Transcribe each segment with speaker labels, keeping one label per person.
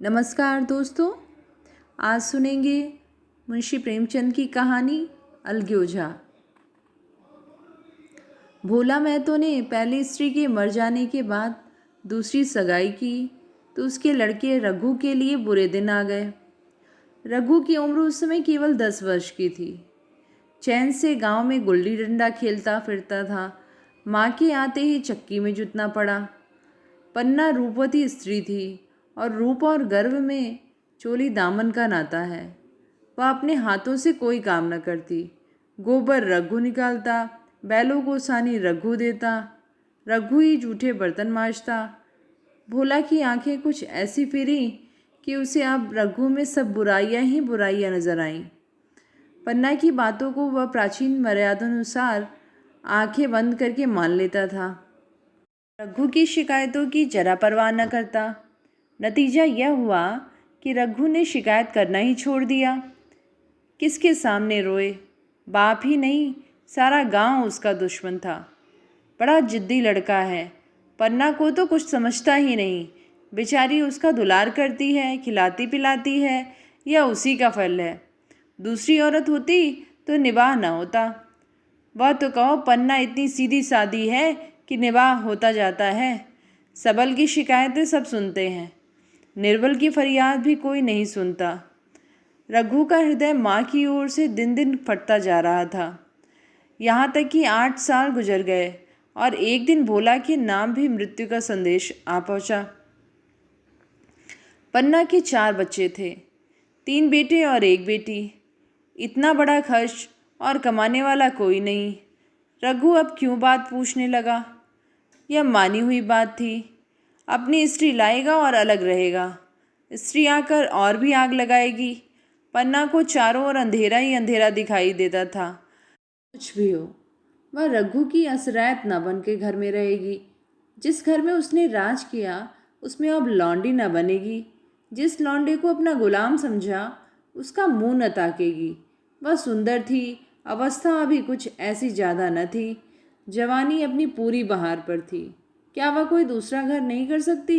Speaker 1: नमस्कार दोस्तों, आज सुनेंगे मुंशी प्रेमचंद की कहानी अलगोजा। भोला महतो ने पहली स्त्री के मर जाने के बाद दूसरी सगाई की तो उसके लड़के रघु के लिए बुरे दिन आ गए। रघु की उम्र उस समय केवल 10 वर्ष की थी। चैन से गांव में गुल्ली डंडा खेलता फिरता था। माँ के आते ही चक्की में जुटना पड़ा। पन्ना रूपवती स्त्री थी और रूप और गर्व में चोली दामन का नाता है। वह अपने हाथों से कोई काम न करती। गोबर रघु निकालता, बैलों को सानी रघु देता, रघु ही जूठे बर्तन मांजता। भोला की आंखें कुछ ऐसी फिरी कि उसे अब रघु में सब बुराइयां ही बुराइयां नजर आईं। पन्ना की बातों को वह प्राचीन मर्यादानुसार आंखें बंद करके मान लेता था। रघु की शिकायतों की जरा परवाह न करता। नतीजा यह हुआ कि रघु ने शिकायत करना ही छोड़ दिया। किसके सामने रोए? बाप ही नहीं, सारा गांव उसका दुश्मन था। बड़ा जिद्दी लड़का है। पन्ना को तो कुछ समझता ही नहीं। बेचारी उसका दुलार करती है, खिलाती पिलाती है, यह उसी का फल है। दूसरी औरत होती तो निबाह न होता। वह तो कहो पन्ना इतनी सीधी सादी है कि निबाह होता जाता है। सबल की शिकायतें सब सुनते हैं, निर्बल की फरियाद भी कोई नहीं सुनता। रघु का हृदय माँ की ओर से दिन दिन फटता जा रहा था। यहाँ तक कि 8 साल गुजर गए और एक दिन भोला के नाम भी मृत्यु का संदेश आ पहुँचा। पन्ना के 4 बच्चे थे, 3 बेटे और 1 बेटी। इतना बड़ा खर्च और कमाने वाला कोई नहीं। रघु अब क्यों बात पूछने लगा? यह मानी हुई बात थी। अपनी स्त्री लाएगा और अलग रहेगा। स्त्री आकर और भी आग लगाएगी। पन्ना को चारों ओर अंधेरा ही अंधेरा दिखाई देता था। कुछ भी हो, वह रघु की असरैत न बन के घर में रहेगी। जिस घर में उसने राज किया उसमें अब लौंडी न बनेगी। जिस लौंडे को अपना गुलाम समझा उसका मुंह न ताकेगी। वह सुंदर थी, अवस्था अभी कुछ ऐसी ज़्यादा न थी। जवानी अपनी पूरी बहार पर थी। क्या वह कोई दूसरा घर नहीं कर सकती?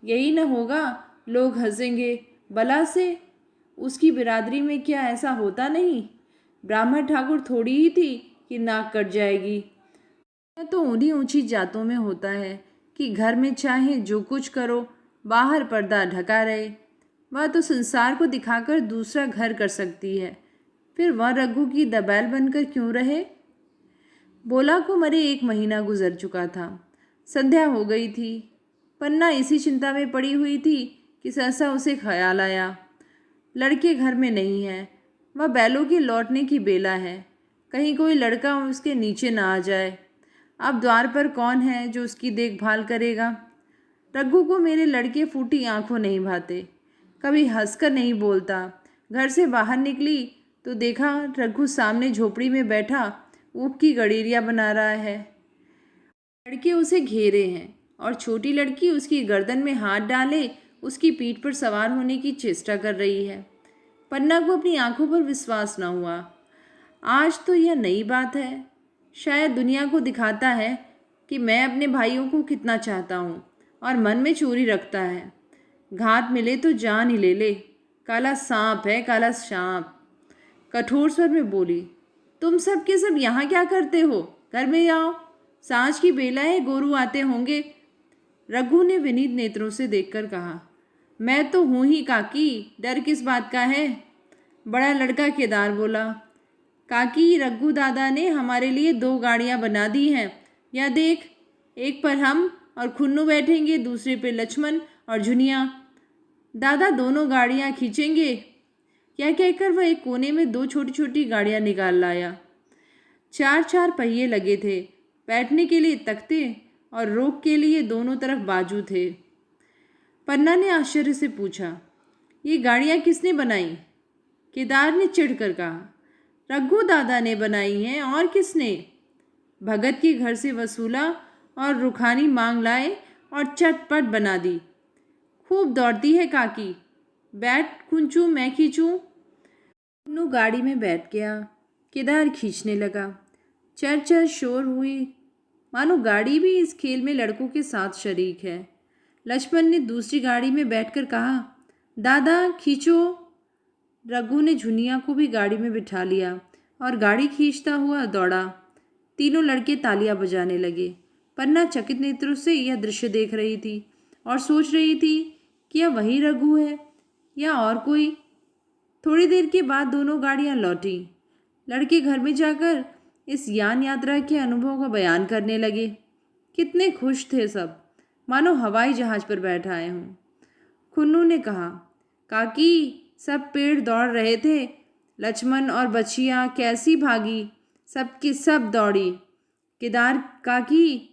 Speaker 1: यही न होगा, लोग हंसेंगे भला से। उसकी बिरादरी में क्या ऐसा होता नहीं? ब्राह्मण ठाकुर थोड़ी ही थी कि नाक कट जाएगी। यह तो उन्हीं ऊंची जातों में होता है कि घर में चाहे जो कुछ करो, बाहर पर्दा ढका रहे। वह तो संसार को दिखाकर दूसरा घर कर सकती है, फिर वह रघु की दबैल बनकर क्यों रहे? भोला को मरे 1 महीना गुजर चुका था। संध्या हो गई थी। पन्ना इसी चिंता में पड़ी हुई थी कि सहसा उसे ख्याल आया, लड़के घर में नहीं है। वह बैलों के लौटने की बेला है। कहीं कोई लड़का उसके नीचे ना आ जाए। अब द्वार पर कौन है जो उसकी देखभाल करेगा? रघु को मेरे लड़के फूटी आंखों नहीं भाते, कभी हंसकर नहीं बोलता। घर से बाहर निकली तो देखा रघु सामने झोपड़ी में बैठा ऊख की गड़ेरिया बना रहा है। लड़के उसे घेरे हैं और छोटी लड़की उसकी गर्दन में हाथ डाले उसकी पीठ पर सवार होने की चेष्टा कर रही है। पन्ना को अपनी आंखों पर विश्वास न हुआ। आज तो यह नई बात है। शायद दुनिया को दिखाता है कि मैं अपने भाइयों को कितना चाहता हूँ और मन में चोरी रखता है। घात मिले तो जान ही ले ले। काला सांप है, काला सांप। कठोर स्वर में बोली, तुम सब के सब यहाँ क्या करते हो? घर में आओ, सांझ की बेला है, गोरू आते होंगे। रघु ने विनीत नेत्रों से देखकर कहा, मैं तो हूँ ही काकी, डर किस बात का है? बड़ा लड़का केदार बोला, काकी रघु दादा ने हमारे लिए 2 गाड़ियाँ बना दी हैं। या देख, एक पर हम और खुन्नू बैठेंगे, दूसरे पे लक्ष्मण और झुनिया। दादा दोनों गाड़ियाँ खींचेंगे। यह कहकर वह एक कोने में 2 छोटी छोटी गाड़ियाँ निकाल लाया। 4 पहिए लगे थे। बैठने के लिए तख्ते और रोक के लिए दोनों तरफ बाजू थे। पन्ना ने आश्चर्य से पूछा, ये गाड़ियाँ किसने बनाई? केदार ने चिढ़कर कहा, रघु दादा ने बनाई हैं, और किसने? भगत के घर से वसूला और रुखानी मांग लाए और चटपट बना दी। खूब दौड़ती है काकी। बैठ खुंचू, मैं खींचूं। नु गाड़ी में बैठ गया। केदार खींचने लगा। चर शोर हुई, मानो गाड़ी भी इस खेल में लड़कों के साथ शरीक है। लक्ष्मण ने दूसरी गाड़ी में बैठकर कहा, दादा खींचो। रघु ने झुनिया को भी गाड़ी में बिठा लिया और गाड़ी खींचता हुआ दौड़ा। तीनों लड़के तालियां बजाने लगे। पन्ना चकित नेत्रों से यह दृश्य देख रही थी और सोच रही थी कि यह वही रघु है या और कोई। थोड़ी देर के बाद दोनों गाड़ियां लौटी। लड़के घर में जाकर इस यान यात्रा के अनुभव का बयान करने लगे। कितने खुश थे सब, मानो हवाई जहाज पर बैठ आए हों। खुन्नू ने कहा, काकी सब पेड़ दौड़ रहे थे, लक्ष्मण और बछिया कैसी भागी, सबकी सब दौड़ी। केदार काकी,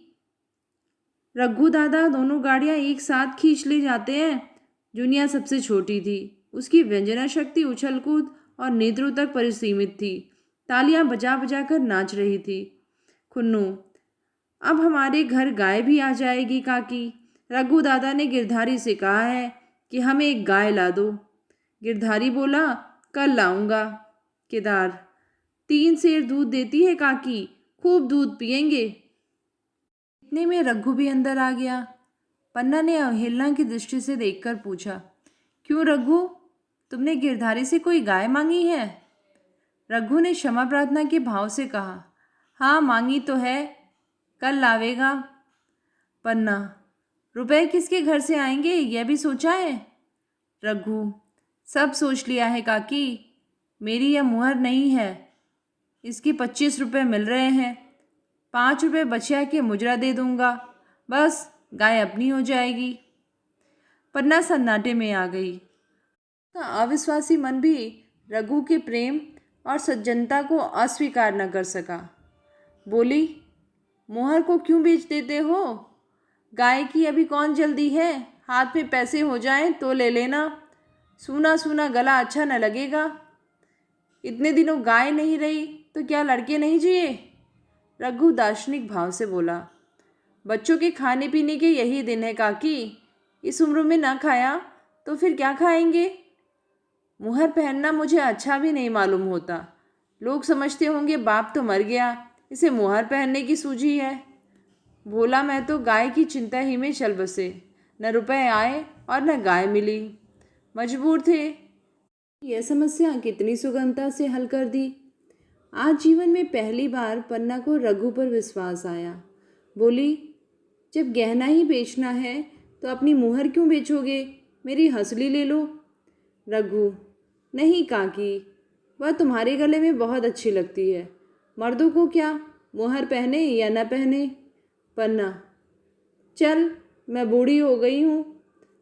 Speaker 1: रघु दादा दोनों गाड़ियां एक साथ खींच ले जाते हैं। जुनिया सबसे छोटी थी, उसकी व्यंजना शक्ति उछल कूद और नेत्रों तक परिसीमित थी। तालियां बजा बजा कर नाच रही थी। खुन्नू, अब हमारे घर गाय भी आ जाएगी काकी। रघु दादा ने गिरधारी से कहा है कि हमें एक गाय ला दो। गिरधारी बोला, कल लाऊंगा। केदार, 3 सेर दूध देती है काकी, खूब दूध पिएंगे। इतने में रघु भी अंदर आ गया। पन्ना ने अवहेलना की दृष्टि से देखकर पूछा, क्यों रघु, तुमने गिरधारी से कोई गाय मांगी है? रघु ने क्षमा प्रार्थना के भाव से कहा, हाँ मांगी तो है, कल लावेगा। पन्ना, रुपए किसके घर से आएंगे यह भी सोचा है? रघु, सब सोच लिया है काकी, मेरी यह मुहर नहीं है। इसके 25 रुपये मिल रहे हैं, 5 रुपये बचिया के मुजरा दे दूंगा, बस गाय अपनी हो जाएगी। पन्ना सन्नाटे में आ गई। अविश्वासी मन भी रघु के प्रेम और सज्जनता को अस्वीकार न कर सका। बोली, मोहर को क्यों बेच देते हो? गाय की अभी कौन जल्दी है, हाथ में पैसे हो जाएं तो ले लेना, सूना सूना गला अच्छा न लगेगा। इतने दिनों गाय नहीं रही तो क्या लड़के नहीं जिए? रघु दार्शनिक भाव से बोला, बच्चों के खाने पीने के यही दिन है काकी, इस उम्र में ना खाया तो फिर क्या खाएंगे? मुहर पहनना मुझे अच्छा भी नहीं मालूम होता, लोग समझते होंगे बाप तो मर गया, इसे मुहर पहनने की सूझी है। भोला मैं तो गाय की चिंता ही में चल बसे, न रुपए आए और न गाय मिली, मजबूर थे। यह समस्या कितनी सुगमता से हल कर दी। आज जीवन में पहली बार पन्ना को रघु पर विश्वास आया। बोली, जब गहना ही बेचना है तो अपनी मुहर क्यों बेचोगे, मेरी हंसली ले लो। रघु, नहीं काकी, वह तुम्हारे गले में बहुत अच्छी लगती है, मर्दों को क्या, मुहर पहने या न पहने। पन्ना, चल मैं बूढ़ी हो गई हूँ,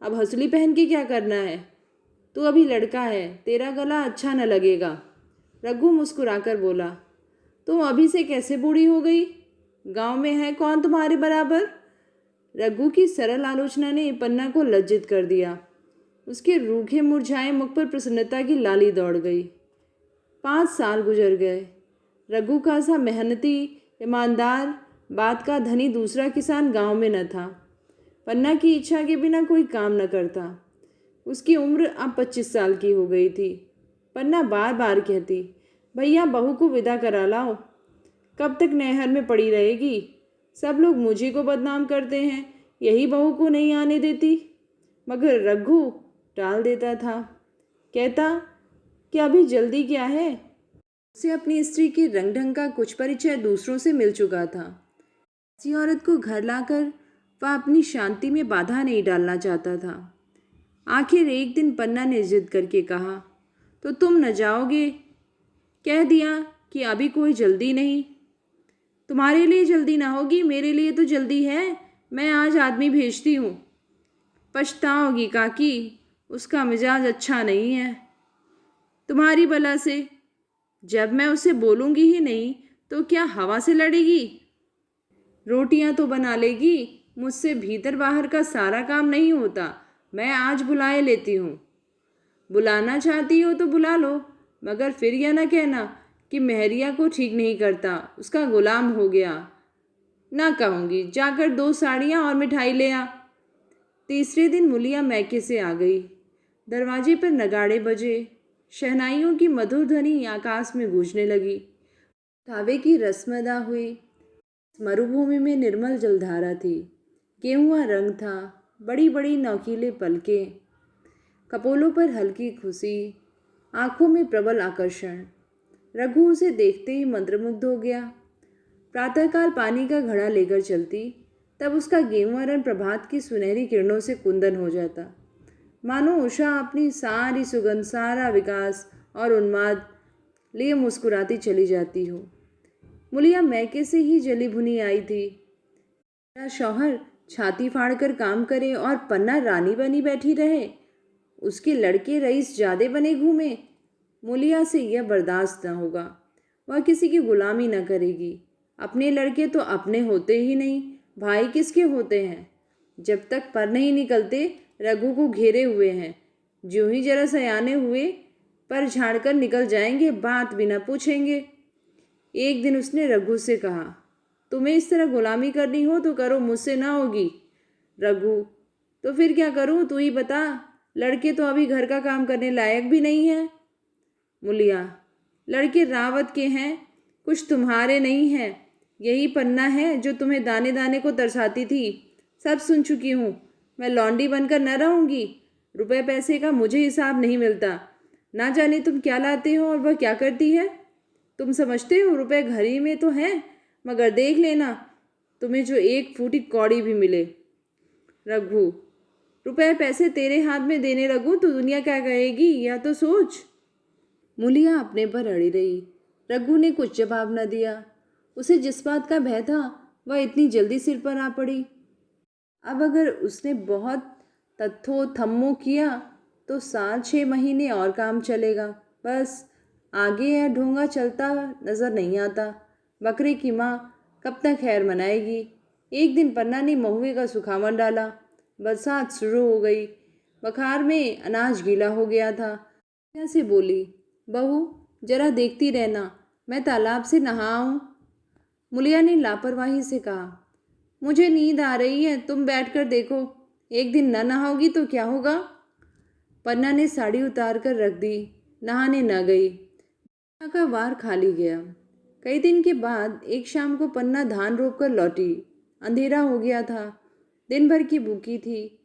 Speaker 1: अब हंसली पहन के क्या करना है, तू अभी लड़का है, तेरा गला अच्छा न लगेगा। रघु मुस्कुराकर बोला, तुम अभी से कैसे बूढ़ी हो गई, गांव में है कौन तुम्हारे बराबर? रघु की सरल आलोचना ने पन्ना को लज्जित कर दिया। उसके रूखे मुरझाए मुख पर प्रसन्नता की लाली दौड़ गई। 5 साल गुजर गए। रघु का सा मेहनती, ईमानदार, बात का धनी दूसरा किसान गांव में न था। पन्ना की इच्छा के बिना कोई काम न करता। उसकी उम्र अब 25 साल की हो गई थी। पन्ना बार बार कहती, भैया बहू को विदा करा लाओ, कब तक नहर में पड़ी रहेगी, सब लोग मुझे को बदनाम करते हैं, यही बहू को नहीं आने देती। मगर रघु टाल देता था, कहता कि अभी जल्दी क्या है। उसे अपनी स्त्री के रंग ढंग का कुछ परिचय दूसरों से मिल चुका था। ऐसी औरत को घर लाकर वह अपनी शांति में बाधा नहीं डालना चाहता था। आखिर एक दिन पन्ना ने जिद करके कहा, तो तुम न जाओगे? कह दिया कि अभी कोई जल्दी नहीं। तुम्हारे लिए जल्दी ना होगी, मेरे लिए तो जल्दी है, मैं आज आदमी भेजती हूँ। पछताओगी काकी, उसका मिजाज अच्छा नहीं है। तुम्हारी बला से, जब मैं उसे बोलूँगी ही नहीं तो क्या हवा से लड़ेगी? रोटियां तो बना लेगी, मुझसे भीतर बाहर का सारा काम नहीं होता, मैं आज बुलाए लेती हूँ। बुलाना चाहती हो तो बुला लो, मगर फिर यह न कहना कि मेहरिया को ठीक नहीं करता, उसका गुलाम हो गया। ना कहूँगी, जाकर 2 साड़ियाँ और मिठाई ले आ। तीसरे दिन मुलिया मैके से आ गई। दरवाजे पर नगाड़े बजे, शहनाइयों की मधुर ध्वनि आकाश में गूंजने लगी। कावे की रस्म अदा हुई। मरुभूमि में निर्मल जलधारा थी, गेहुआ रंग था, बड़ी बड़ी नौकीले पलकें। कपोलों पर हल्की खुशी, आंखों में प्रबल आकर्षण। रघु उसे देखते ही मंत्रमुग्ध हो गया। प्रातःकाल पानी का घड़ा लेकर चलती, तब उसका गेंहुआ रंग प्रभात की सुनहरी किरणों से कुंदन हो जाता, मानो उषा अपनी सारी सुगंध, सारा विकास और उन्माद लिए मुस्कुराती चली जाती हो। मुलिया मैके से ही जली भुनी आई थी। मेरा शौहर छाती फाड़कर काम करे और पन्ना रानी बनी बैठी रहे, उसके लड़के रईस जादे बने घूमे। मुलिया से यह बर्दाश्त न होगा। वह किसी की गुलामी न करेगी। अपने लड़के तो अपने होते ही नहीं, भाई किसके होते हैं? जब तक पर नहीं निकलते रघु को घेरे हुए हैं। ज्यों ही जरा सयाने हुए पर झाड़कर निकल जाएंगे, बात बिना पूछेंगे। एक दिन उसने रघु से कहा, तुम्हें इस तरह गुलामी करनी हो तो करो, मुझसे ना होगी। रघु, तो फिर क्या करूं, तू ही बता। लड़के तो अभी घर का काम करने लायक भी नहीं है। मुलिया, लड़के रावत के हैं, कुछ तुम्हारे नहीं हैं। यही पन्ना है जो तुम्हें दाने दाने को तरसाती थी। सब सुन चुकी हूँ। मैं लौंडी बनकर न रहूँगी। रुपए पैसे का मुझे हिसाब नहीं मिलता। ना जाने तुम क्या लाते हो और वह क्या करती है। तुम समझते हो रुपए घर ही में तो हैं, मगर देख लेना तुम्हें जो एक फूटी कौड़ी भी मिले। रघु, रुपए पैसे तेरे हाथ में देने लगूं तो दुनिया क्या कहेगी, या तो सोच। मुलिया अपने पर अड़ी रही। रघु ने कुछ जवाब न दिया। उसे जिस बात का भय था वह इतनी जल्दी सिर पर आ पड़ी। अब अगर उसने बहुत तत्थो थम्मो किया तो 7-6 महीने और काम चलेगा, बस। आगे यह ढोंगा चलता नजर नहीं आता। बकरे की माँ कब तक खैर मनाएगी। एक दिन पन्ना ने महुए का सुखावन डाला। बरसात शुरू हो गई। बखार में अनाज गीला हो गया था। मुलिया से बोली, बहू जरा देखती रहना, मैं तालाब से नहा आऊं। मुलिया ने लापरवाही से कहा, मुझे नींद आ रही है, तुम बैठकर देखो। एक दिन न नहाओगी तो क्या होगा। पन्ना ने साड़ी उतार कर रख दी, नहाने न गई। का वार खाली गया। कई दिन के बाद एक शाम को पन्ना धान रोप कर लौटी। अंधेरा हो गया था। दिन भर की भूखी थी।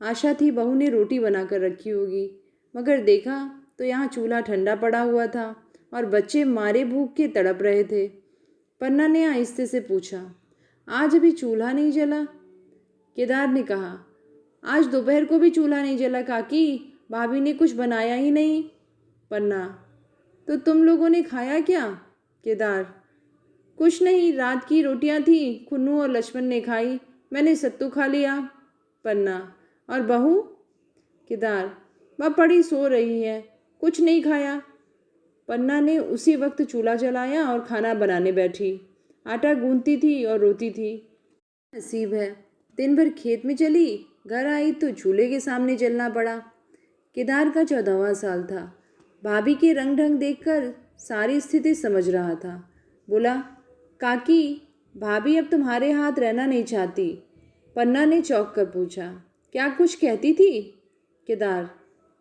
Speaker 1: आशा थी बहू ने रोटी बनाकर रखी होगी, मगर देखा तो यहाँ चूल्हा ठंडा पड़ा हुआ था और बच्चे मारे भूख के तड़प रहे थे। पन्ना ने आहिस्ते से पूछा, आज अभी चूल्हा नहीं जला? केदार ने कहा, आज दोपहर को भी चूल्हा नहीं जला काकी, भाभी ने कुछ बनाया ही नहीं। पन्ना, तो तुम लोगों ने खाया क्या? केदार, कुछ नहीं, रात की रोटियां थी, खुन्नू और लक्ष्मण ने खाई, मैंने सत्तू खा लिया। पन्ना, और बहू? केदार, वह पड़ी सो रही है, कुछ नहीं खाया। पन्ना ने उसी वक्त चूल्हा जलाया और खाना बनाने बैठी। आटा गूंथती थी और रोती थी। नसीब है, दिन भर खेत में चली, घर आई तो चूल्हे के सामने जलना पड़ा। केदार का 14वां साल था। भाभी के रंग ढंग देखकर सारी स्थिति समझ रहा था। बोला, काकी, भाभी अब तुम्हारे हाथ रहना नहीं चाहती। पन्ना ने चौंक कर पूछा, क्या कुछ कहती थी? केदार,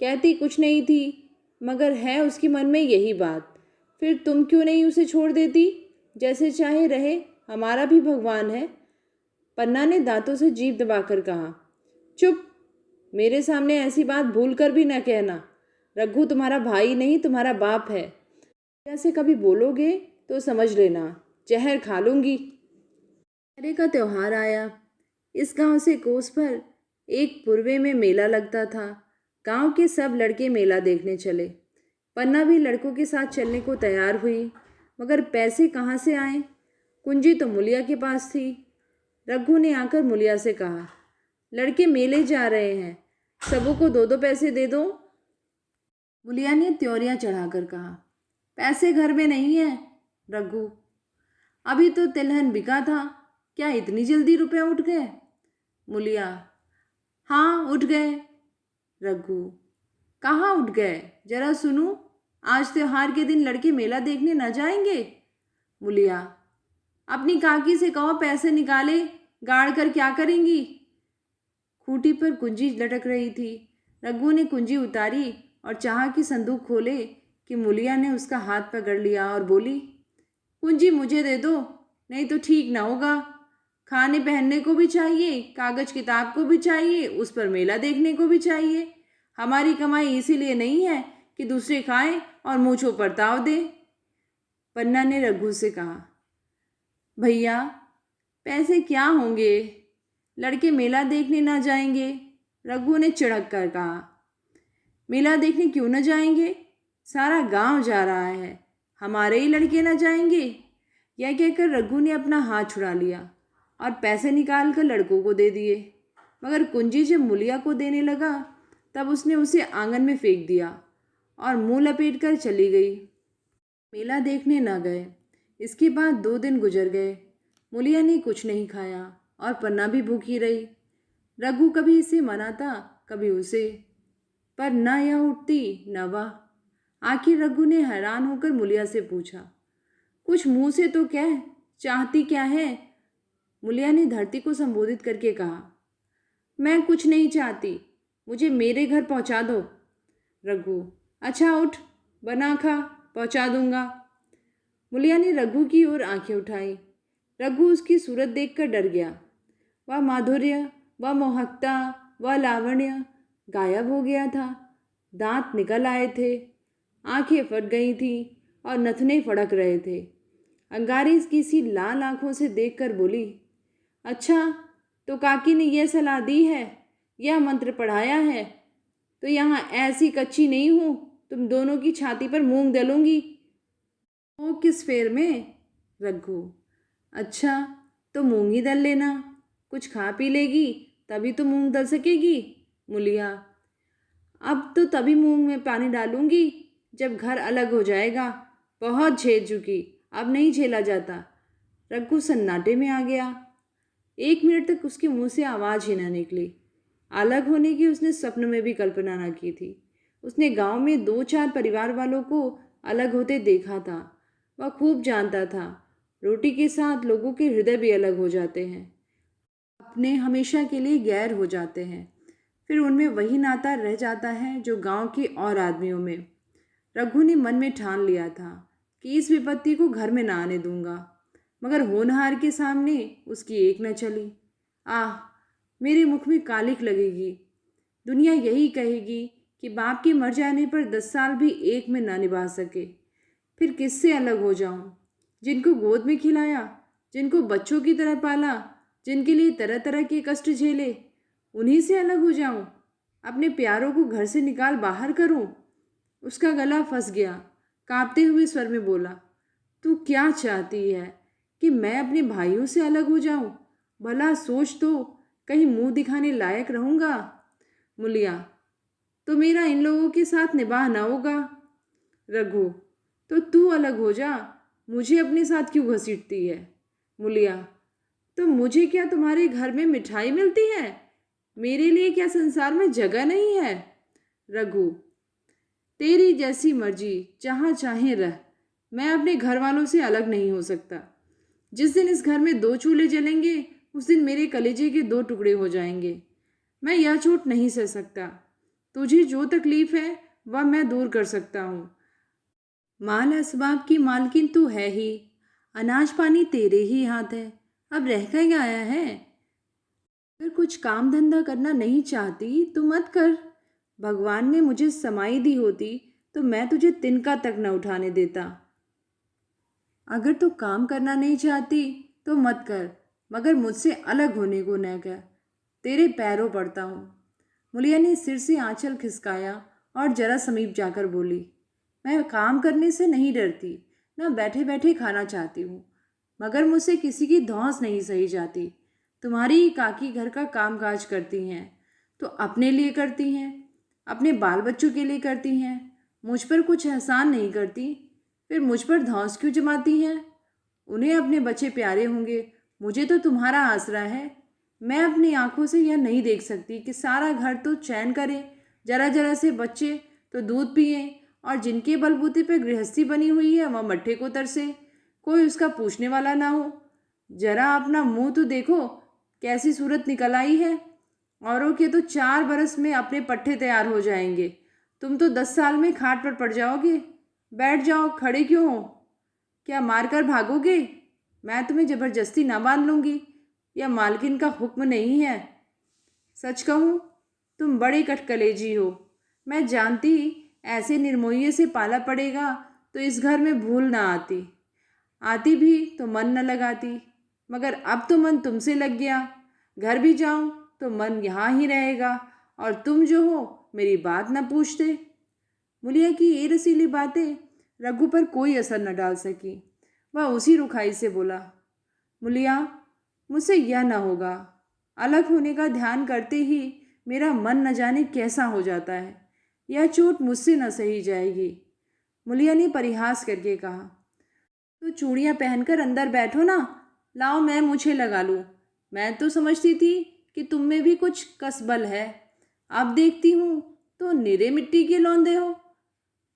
Speaker 1: कहती कुछ नहीं थी, मगर है उसके मन में यही बात। फिर तुम क्यों नहीं उसे छोड़ देती? जैसे चाहे रहे, हमारा भी भगवान है। पन्ना ने दांतों से जीभ दबाकर कहा, चुप, मेरे सामने ऐसी बात भूल कर भी न कहना। रघु तुम्हारा भाई नहीं, तुम्हारा बाप है। ऐसे कभी बोलोगे तो समझ लेना, जहर खा लूंगी। दशहरे का त्योहार आया। इस गांव से कोस पर एक पूर्वे में मेला लगता था। गांव के सब लड़के मेला देखने चले। पन्ना भी लड़कों के साथ चलने को तैयार हुई, मगर पैसे कहाँ से आए? कुंजी तो मुलिया के पास थी। रघु ने आकर मुलिया से कहा, लड़के मेले जा रहे हैं, सबों को 2-2 पैसे दे दो। मुलिया ने त्योरियां चढ़ाकर कहा, पैसे घर में नहीं है। रघु, अभी तो तिलहन बिका था, क्या इतनी जल्दी रुपए उठ गए? मुलिया, हाँ उठ गए। रघु, कहाँ उठ गए, जरा सुनूं। आज त्योहार के दिन लड़के मेला देखने न जाएंगे? मुलिया, अपनी काकी से कहो पैसे निकाले, गाड़ कर क्या करेंगी? खूंटी पर कुंजी लटक रही थी। रघु ने कुंजी उतारी और चाहा कि संदूक खोले कि मुलिया ने उसका हाथ पकड़ लिया और बोली, कुंजी मुझे दे दो, नहीं तो ठीक ना होगा। खाने पहनने को भी चाहिए, कागज किताब को भी चाहिए, उस पर मेला देखने को भी चाहिए। हमारी कमाई इसीलिए नहीं है कि दूसरे खाएं और मूंछों पर ताव दें। पन्ना ने रघु से कहा, भैया पैसे क्या होंगे, लड़के मेला देखने ना जाएंगे? रघु ने चिढ़क कर कहा। मेला देखने क्यों न जाएंगे? सारा गांव जा रहा है, हमारे ही लड़के ना जाएंगे? यह कहकर रघु ने अपना हाथ छुड़ा लिया और पैसे निकाल कर लड़कों को दे दिए। मगर कुंजी जब मुलिया को देने लगा तब उसने उसे आंगन में फेंक दिया और मुंह लपेट कर चली गई। मेला देखने न गए। इसके बाद 2 दिन गुजर गए। मुलिया ने कुछ नहीं खाया और पन्ना भी भूखी रही। रघु कभी इसे मनाता, कभी उसे, पर न यह उठती न वह। आखिर रघु ने हैरान होकर मुलिया से पूछा, कुछ मुंह से तो कह, चाहती क्या है? मुलिया ने धरती को संबोधित करके कहा, मैं कुछ नहीं चाहती, मुझे मेरे घर पहुंचा दो। रघु, अच्छा उठ, बना खा, पहुंचा दूंगा। मुलिया ने रघु की ओर आंखें उठाई। रघु उसकी सूरत देखकर डर गया। वह माधुर्य, वह मोहकता, वह लावण्य गायब हो गया था। दांत निकल आए थे, आंखें फट गई थीं और नथने फड़क रहे थे। अंगारी किसी लाल आंखों से देखकर बोली, अच्छा तो काकी ने यह सलाह दी है, यह मंत्र पढ़ाया है, तो यहाँ ऐसी कच्ची नहीं हूँ तुम दोनों की छाती पर मूंग दलूंगी। वो किस फेर में? रघु, अच्छा तो मूंग ही दल लेना, कुछ खा पी लेगी तभी तो मूंग दल सकेगी। मुलिया, अब तो तभी मूंग में पानी डालूंगी जब घर अलग हो जाएगा, बहुत झेल चुकी, अब नहीं झेला जाता। रघु सन्नाटे में आ गया। 1 मिनट तक उसके मुंह से आवाज़ ही न निकली। अलग होने की उसने स्वप्न में भी कल्पना न की थी। उसने गांव में 2-4 परिवार वालों को अलग होते देखा था। वह खूब जानता था, रोटी के साथ लोगों के हृदय भी अलग हो जाते हैं, अपने हमेशा के लिए गैर हो जाते हैं, फिर उनमें वही नाता रह जाता है जो गांव के और आदमियों में। रघु ने मन में ठान लिया था कि इस विपत्ति को घर में ना आने दूंगा, मगर होनहार के सामने उसकी एक न चली। आह, मेरे मुख में कालिख लगेगी। दुनिया यही कहेगी कि बाप के मर जाने पर 10 साल भी एक में ना निभा सके। फिर किससे अलग हो जाऊं? जिनको गोद में खिलाया, जिनको बच्चों की तरह पाला, जिनके लिए तरह तरह के कष्ट झेले, उन्हीं से अलग हो जाऊं? अपने प्यारों को घर से निकाल बाहर करूं? उसका गला फंस गया। कांपते हुए स्वर में बोला, तू क्या चाहती है कि मैं अपने भाइयों से अलग हो जाऊं? भला सोच तो, कहीं मुंह दिखाने लायक रहूंगा? मुलिया, तो मेरा इन लोगों के साथ निभाह ना होगा। रघु, तो तू अलग हो जा, मुझे अपने साथ क्यों घसीटती है? मुलिया, तो मुझे क्या तुम्हारे घर में मिठाई मिलती है? मेरे लिए क्या संसार में जगह नहीं है? रघु, तेरी जैसी मर्जी, जहाँ चाहे रह, मैं अपने घर वालों से अलग नहीं हो सकता। जिस दिन इस घर में 2 चूल्हे जलेंगे उस दिन मेरे कलेजे के 2 टुकड़े हो जाएंगे। मैं यह चोट नहीं सह सकता। तुझे जो तकलीफ है वह मैं दूर कर सकता हूँ। माल असबाब की मालकिन तू है ही, अनाज पानी तेरे ही हाथ है, अब रह क्या आया है? अगर कुछ काम धंधा करना नहीं चाहती तो मत कर। भगवान ने मुझे समाई दी होती तो मैं तुझे तिनका तक न उठाने देता। अगर तू काम करना नहीं चाहती तो मत कर, मगर मुझसे अलग होने को न कह। तेरे पैरों पड़ता हूँ। मुलिया ने सिर से आंचल खिसकाया और जरा समीप जाकर बोली, मैं काम करने से नहीं डरती, न बैठे बैठे खाना चाहती हूँ, मगर मुझसे किसी की धौंस नहीं सही जाती। तुम्हारी काकी घर का कामकाज करती हैं तो अपने लिए करती हैं, अपने बाल बच्चों के लिए करती हैं, मुझ पर कुछ एहसान नहीं करती, फिर मुझ पर धौंस क्यों जमाती हैं? उन्हें अपने बच्चे प्यारे होंगे, मुझे तो तुम्हारा आसरा है। मैं अपनी आंखों से यह नहीं देख सकती कि सारा घर तो चैन करे, जरा जरा से बच्चे तो दूध पिए, और जिनके बलबूते पर गृहस्थी बनी हुई है वह मट्ठे को तरसे, कोई उसका पूछने वाला ना हो। जरा अपना मुंह तो देखो, कैसी सूरत निकल आई है। औरों के तो 4 बरस में अपने पट्टे तैयार हो जाएंगे, तुम तो 10 साल में खाट पर पड़ जाओगे। बैठ जाओ, खड़े क्यों हो? क्या मारकर भागोगे? मैं तुम्हें जबरदस्ती ना बांध लूँगी, यह मालकिन का हुक्म नहीं है। सच कहूँ तुम बड़े कटकलेजी हो, मैं जानती ऐसे निर्मोही से पाला पड़ेगा तो इस घर में भूल ना आती, आती भी तो मन न लगाती, मगर अब तो मन तुमसे लग गया। घर भी जाऊं तो मन यहाँ ही रहेगा और तुम जो हो मेरी बात न पूछते। मुलिया की ये रसीली बातें रघु पर कोई असर न डाल सकी। वह उसी रुखाई से बोला, मुलिया, मुझसे यह न होगा। अलग होने का ध्यान करते ही मेरा मन न जाने कैसा हो जाता है। यह चोट मुझसे न सही जाएगी। मुलिया ने परिहास करके कहा, तो चूड़ियाँ पहनकर अंदर बैठो ना, लाओ मैं मुझे लगा लूँ। मैं तो समझती थी कि तुम में भी कुछ कसबल है, अब देखती हूँ तो निरे मिट्टी के लौंदे हो।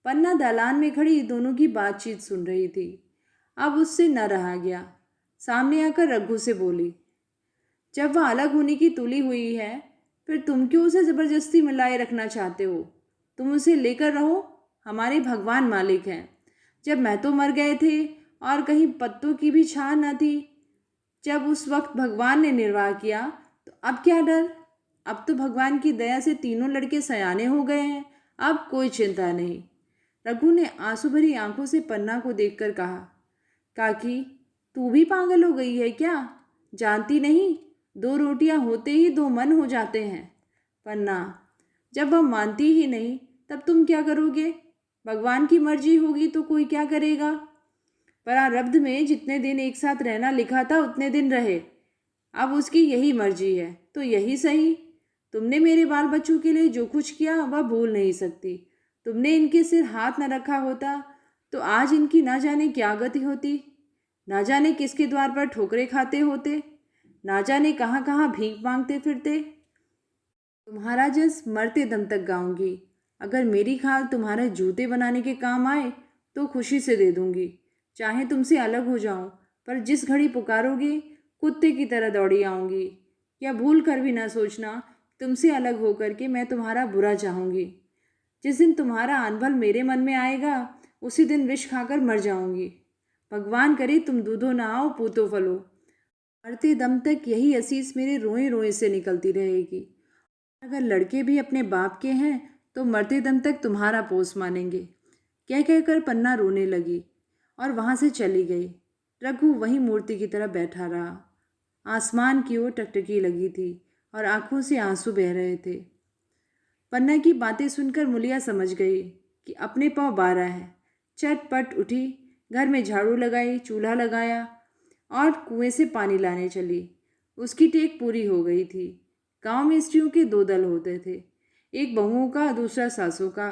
Speaker 1: पन्ना दालान में खड़ी दोनों की बातचीत सुन रही थी। अब उससे न रहा गया। सामने आकर रघु से बोली, जब वह अलग होने की तुली हुई है फिर तुम क्यों उसे ज़बरदस्ती मिलाए रखना चाहते हो? तुम उसे लेकर रहो, हमारे भगवान मालिक हैं। जब मैं तो मर गए थे और कहीं पत्तों की भी छान न थी। जब उस वक्त भगवान ने निर्वाह किया तो अब क्या डर? अब तो भगवान की दया से तीनों लड़के सयाने हो गए हैं, अब कोई चिंता नहीं। रघु ने आंसू भरी आंखों से पन्ना को देखकर कहा, काकी, तू भी पागल हो गई है क्या? जानती नहीं, दो रोटियां होते ही दो मन हो जाते हैं। पन्ना, जब वह मानती ही नहीं तब तुम क्या करोगे? भगवान की मर्जी होगी तो कोई क्या करेगा? प्रारब्ध में जितने दिन एक साथ रहना लिखा था उतने दिन रहे। अब उसकी यही मर्जी है तो यही सही। तुमने मेरे बाल बच्चों के लिए जो कुछ किया वह भूल नहीं सकती। तुमने इनके सिर हाथ न रखा होता तो आज इनकी ना जाने क्या गति होती। ना जाने किसके द्वार पर ठोकरे खाते होते, ना जाने कहाँ कहाँ भीख मांगते फिरते। तुम्हारा जस मरते दम तक गाऊंगी। अगर मेरी खाल तुम्हारे जूते बनाने के काम आए तो खुशी से दे दूंगी। चाहे तुमसे अलग हो जाऊं, पर जिस घड़ी पुकारोगे कुत्ते की तरह दौड़ी आऊंगी। या भूल कर भी ना सोचना, तुमसे अलग होकर के मैं तुम्हारा बुरा चाहूँगी। जिस दिन तुम्हारा अनबल मेरे मन में आएगा उसी दिन विष खाकर मर जाऊंगी। भगवान करे तुम दूधो नहाओ पूतो फलो। मरते दम तक यही असीस मेरे रोए रोए से निकलती रहेगी। अगर लड़के भी अपने बाप के हैं तो मरते दम तक तुम्हारा पोस मानेंगे। कह कहकर पन्ना रोने लगी और वहाँ से चली गई। रघु वहीं मूर्ति की तरह बैठा रहा। आसमान की ओर टकटकी लगी थी और आंखों से आंसू बह रहे थे। पन्ना की बातें सुनकर मुलिया समझ गई कि अपने पाँव बारह है। चटपट उठी, घर में झाड़ू लगाई, चूल्हा लगाया और कुएं से पानी लाने चली। उसकी टेक पूरी हो गई थी। गांव में स्त्रियों के दो दल होते थे, एक बहुओं का, दूसरा सासों का।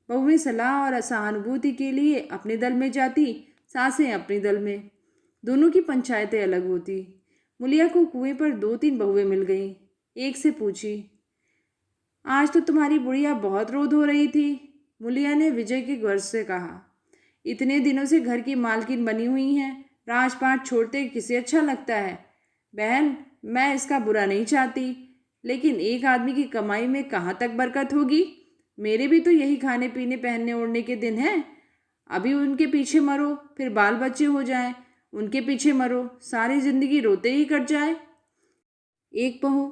Speaker 1: बहुएं सलाह और सहानुभूति के लिए अपने दल में जाती, सासें अपने दल में। दोनों की पंचायतें अलग होती। मुलिया को कुएं पर दो तीन बहुएं मिल गईं। एक से पूछी, आज तो तुम्हारी बुढ़िया बहुत रोध हो रही थी। मुलिया ने विजय के गर्व से कहा, इतने दिनों से घर की मालकिन बनी हुई हैं, राजपाट छोड़ते किसे अच्छा लगता है? बहन, मैं इसका बुरा नहीं चाहती, लेकिन एक आदमी की कमाई में कहाँ तक बरकत होगी? मेरे भी तो यही खाने पीने पहनने ओढ़ने के दिन हैं। अभी उनके पीछे मरो, फिर बाल बच्चे हो जाएं, उनके पीछे मरो, सारी जिंदगी रोते ही कट जाए। एक बहू,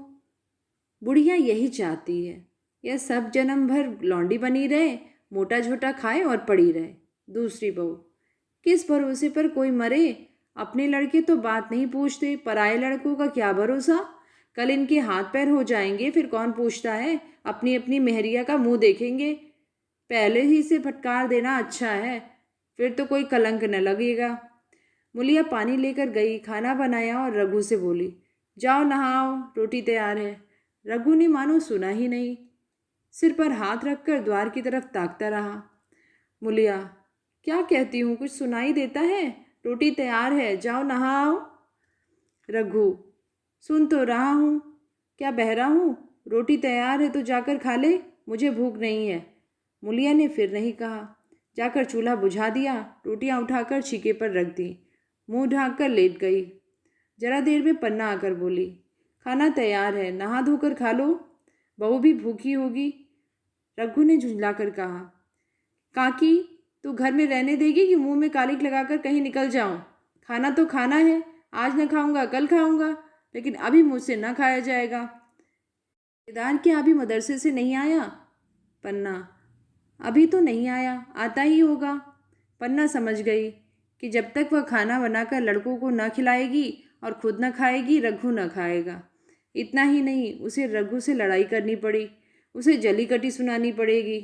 Speaker 1: बुढ़िया यही चाहती है, यह सब जन्म भर लौंडी बनी रहे, मोटा झोटा खाए और पड़ी रहे। दूसरी बहू, किस भरोसे पर कोई मरे? अपने लड़के तो बात नहीं पूछते, पराए लड़कों का क्या भरोसा? कल इनके हाथ पैर हो जाएंगे फिर कौन पूछता है? अपनी अपनी मेहरिया का मुंह देखेंगे। पहले ही से फटकार देना अच्छा है, फिर तो कोई कलंक न लगेगा। मुलिया पानी लेकर गई, खाना बनाया और रघु से बोली, जाओ नहाओ, रोटी तैयार है। रघु ने मानो सुना ही नहीं, सिर पर हाथ रखकर द्वार की तरफ ताकता रहा। मुलिया, क्या कहती हूँ, कुछ सुनाई देता है? रोटी तैयार है, जाओ नहाओ। रघु, सुन तो रहा हूँ, क्या बहरा हूँ? रोटी तैयार है तो जाकर खा ले, मुझे भूख नहीं है। मुलिया ने फिर नहीं कहा। जाकर चूल्हा बुझा दिया, रोटियां उठाकर छीके पर रख दी, मुंह ढाँक कर लेट गई। जरा देर में पन्ना आकर बोली, खाना तैयार है, नहा धोकर खा लो, बहू भी भूखी होगी। रघु ने झुंझलाकर कहा, काकी, तू घर में रहने देगी कि मुंह में कालिक लगाकर कहीं निकल जाऊं? खाना तो खाना है, आज न खाऊंगा कल खाऊंगा, लेकिन अभी मुझसे न खाया जाएगा। केदार क्या अभी मदरसे से नहीं आया? पन्ना, अभी तो नहीं आया, आता ही होगा। पन्ना समझ गई कि जब तक वह खाना बनाकर लड़कों को न खिलाएगी और खुद न खाएगी, रघु न खाएगा। इतना ही नहीं, उसे रघु से लड़ाई करनी पड़ी, उसे जली कटी सुनानी पड़ेगी।